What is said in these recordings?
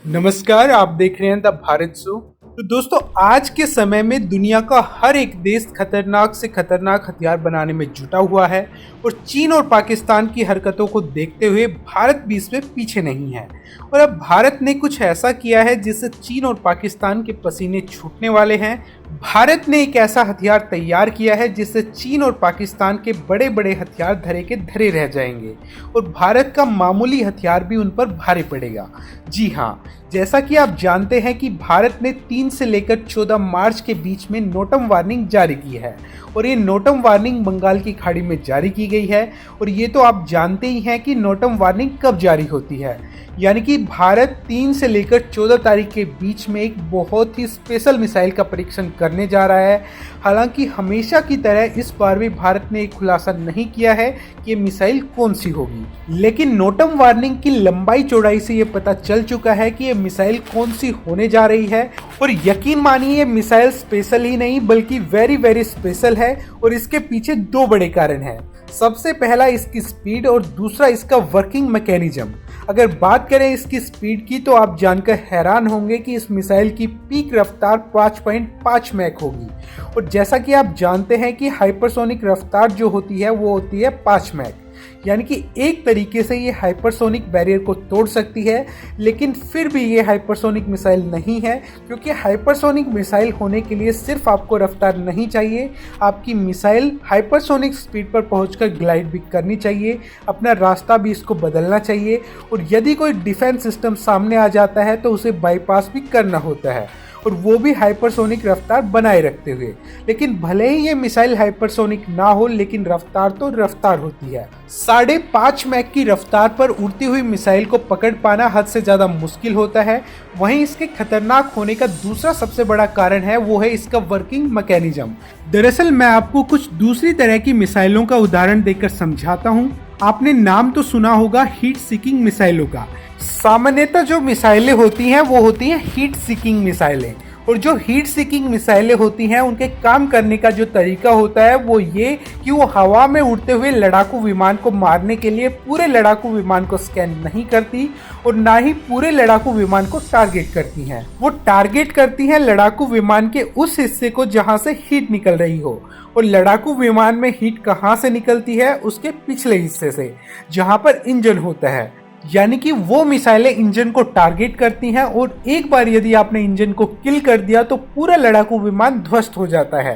नमस्कार, आप देख रहे हैं द भारत शो। तो दोस्तों, आज के समय में दुनिया का हर एक देश खतरनाक से खतरनाक हथियार बनाने में जुटा हुआ है और चीन और पाकिस्तान की हरकतों को देखते हुए भारत भी इसमें पीछे नहीं है। और अब भारत ने कुछ ऐसा किया है जिससे चीन और पाकिस्तान के पसीने छूटने वाले हैं। भारत ने एक ऐसा हथियार तैयार किया है जिससे चीन और पाकिस्तान के बड़े बड़े हथियार धरे के धरे रह जाएंगे और भारत का मामूली हथियार भी उन पर भारी पड़ेगा। जी हाँ, जैसा कि आप जानते हैं कि भारत ने 3 से लेकर 14 मार्च के बीच में नोटम वार्निंग जारी की है और ये नोटम वार्निंग बंगाल की खाड़ी में जारी की गई है। और ये तो आप जानते ही हैं कि नोटम वार्निंग कब जारी होती है, यानी कि भारत 3 से लेकर 14 तारीख के बीच में एक बहुत ही स्पेशल मिसाइल का परीक्षण करने जा रहा है। हालांकि हमेशा की तरह इस बार भी भारत ने एक खुलासा नहीं किया है कि ये मिसाइल कौन सी होगी, लेकिन नोटम वार्निंग की लंबाई चौड़ाई से ये पता चल चुका है कि ये मिसाइल कौन सी होने जा रही है। और यकीन मानिए, ये मिसाइल स्पेशल ही नहीं बल्कि वेरी वेरी स्पेशल है और इसके पीछे 2 बड़े कारण हैं। सबसे पहला इसकी स्पीड और दूसरा इसका वर्किंग मैकेनिज्म। अगर बात करें इसकी स्पीड की तो आप जानकर हैरान होंगे कि इस मिसाइल की पीक रफ्तार 5.5 मैक होगी। और जैसा कि आप जानते हैं कि हाइपरसोनिक रफ्तार जो होती है वो होती है 5 मैक, यानी कि एक तरीके से ये हाइपरसोनिक बैरियर को तोड़ सकती है। लेकिन फिर भी ये हाइपरसोनिक मिसाइल नहीं है, क्योंकि हाइपरसोनिक मिसाइल होने के लिए सिर्फ आपको रफ्तार नहीं चाहिए, आपकी मिसाइल हाइपरसोनिक स्पीड पर पहुंचकर ग्लाइड भी करनी चाहिए, अपना रास्ता भी इसको बदलना चाहिए और यदि कोई डिफेंस सिस्टम सामने आ जाता है तो उसे बाईपास भी करना होता है, और वो भी हाइपरसोनिक रफ्तार बनाए रखते हुए। लेकिन भले ही ये मिसाइल हाइपरसोनिक ना हो, लेकिन रफ्तार तो रफ्तार होती है। 5.5 मैक की रफ्तार पर उड़ती हुई मिसाइल को पकड़ पाना हद से ज़्यादा मुश्किल होता है। वहीं इसके खतरनाक होने का दूसरा सबसे बड़ा कारण है वो है इसका वर्किंग मैकेनिज्म। दरअसल मैं आपको कुछ दूसरी तरह की मिसाइलों का उदाहरण देकर समझाता हूँ। आपने नाम तो सुना होगा हीट सीकिंग मिसाइलों का। सामान्यतः जो मिसाइलें होती हैं वो होती हैं हीट सीकिंग मिसाइलें, और जो हीट सीकिंग मिसाइलें होती हैं उनके काम करने का जो तरीका होता है वो ये कि वो हवा में उड़ते हुए लड़ाकू विमान को मारने के लिए पूरे लड़ाकू विमान को स्कैन नहीं करती और ना ही पूरे लड़ाकू विमान को टारगेट करती हैं। वो टारगेट करती हैं लड़ाकू विमान के उस हिस्से को जहां से हीट निकल रही हो, और लड़ाकू विमान में हीट कहां से निकलती है, उसके पिछले हिस्से से जहां पर इंजन होता है। यानी कि वो मिसाइलें इंजन को टारगेट करती हैं और एक बार यदि आपने इंजन को किल कर दिया तो पूरा लड़ाकू विमान ध्वस्त हो जाता है।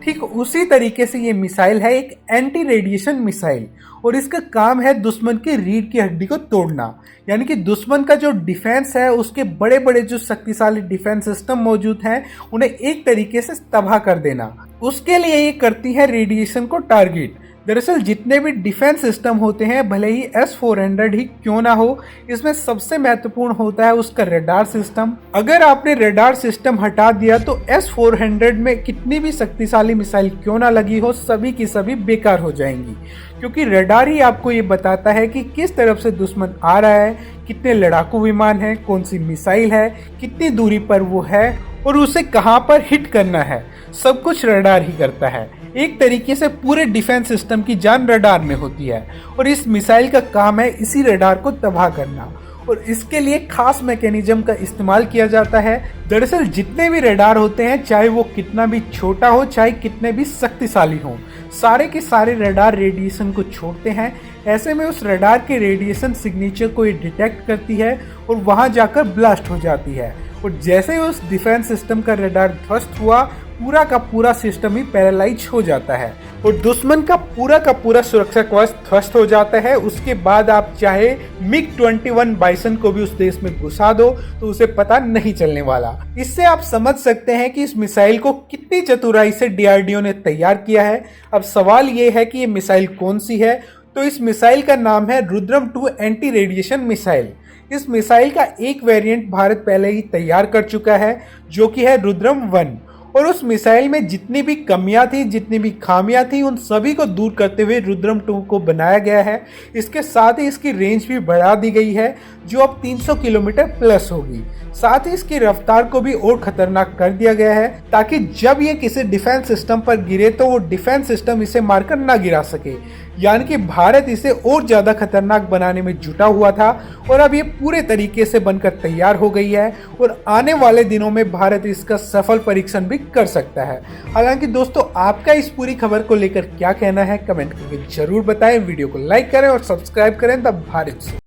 ठीक उसी तरीके से ये मिसाइल है एक एंटी रेडिएशन मिसाइल, और इसका काम है दुश्मन की रीढ़ की हड्डी को तोड़ना। यानी कि दुश्मन का जो डिफेंस है, उसके बड़े बड़े जो शक्तिशाली डिफेंस सिस्टम मौजूद हैं, उन्हें एक तरीके से तबाह कर देना। उसके लिए ये करती है रेडिएशन को टारगेट। दरअसल जितने भी डिफेंस सिस्टम होते हैं, भले ही S-400 ही क्यों ना हो, इसमें सबसे महत्वपूर्ण होता है उसका रडार सिस्टम। अगर आपने रडार सिस्टम हटा दिया तो S-400 में कितनी भी शक्तिशाली मिसाइल क्यों ना लगी हो, सभी की सभी बेकार हो जाएंगी, क्योंकि रडार ही आपको ये बताता है कि किस तरफ से दुश्मन आ रहा है, कितने लड़ाकू विमान हैं, कौन सी मिसाइल है, कितनी दूरी पर वो है और उसे कहां पर हिट करना है। सब कुछ रडार ही करता है। एक तरीके से पूरे डिफेंस सिस्टम की जान रडार में होती है और इस मिसाइल का काम है इसी रडार को तबाह करना, और इसके लिए खास मैकेनिज्म का इस्तेमाल किया जाता है। दरअसल जितने भी रडार होते हैं, चाहे वो कितना भी छोटा हो, चाहे कितने भी शक्तिशाली हो, सारे के सारे रडार रेडिएशन को छोड़ते हैं। ऐसे में उस रडार के रेडिएशन सिग्नेचर को ये डिटेक्ट करती है और वहां जाकर ब्लास्ट हो जाती है, और जैसे ही उस डिफेंस सिस्टम का रडार ध्वस्त हुआ, पूरा का पूरा सिस्टम ही पैरालाइज हो जाता है और दुश्मन का पूरा सुरक्षा कवच ध्वस्त हो जाता है। उसके बाद आप चाहे MiG-21 बाइसन को भी उस देश में घुसा दो तो उसे पता नहीं चलने वाला। इससे आप समझ सकते हैं कि इस मिसाइल को कितनी चतुराई से DRDO ने तैयार किया है। अब सवाल ये है कि ये मिसाइल कौन सी है, तो इस मिसाइल का नाम है रुद्रम 2 एंटी रेडिएशन मिसाइल। इस मिसाइल का एक वेरिएंट भारत पहले ही तैयार कर चुका है, जो कि है रुद्रम 1, और उस मिसाइल में जितनी भी कमियां थी, जितनी भी खामियां थी, उन सभी को दूर करते हुए रुद्रम 2 को बनाया गया है। इसके साथ ही इसकी रेंज भी बढ़ा दी गई है, जो अब 300 किलोमीटर प्लस होगी। साथ ही इसकी रफ्तार को भी और खतरनाक कर दिया गया है, ताकि जब ये किसी डिफेंस सिस्टम पर गिरे तो वो डिफेंस सिस्टम इसे मारकर ना गिरा सके। यानी कि भारत इसे और ज्यादा खतरनाक बनाने में जुटा हुआ था और अब ये पूरे तरीके से बनकर तैयार हो गई है और आने वाले दिनों में भारत इसका सफल परीक्षण भी कर सकता है। हालांकि दोस्तों, आपका इस पूरी खबर को लेकर क्या कहना है कमेंट करके जरूर बताएं। वीडियो को लाइक करें और सब्सक्राइब करें द भारत से।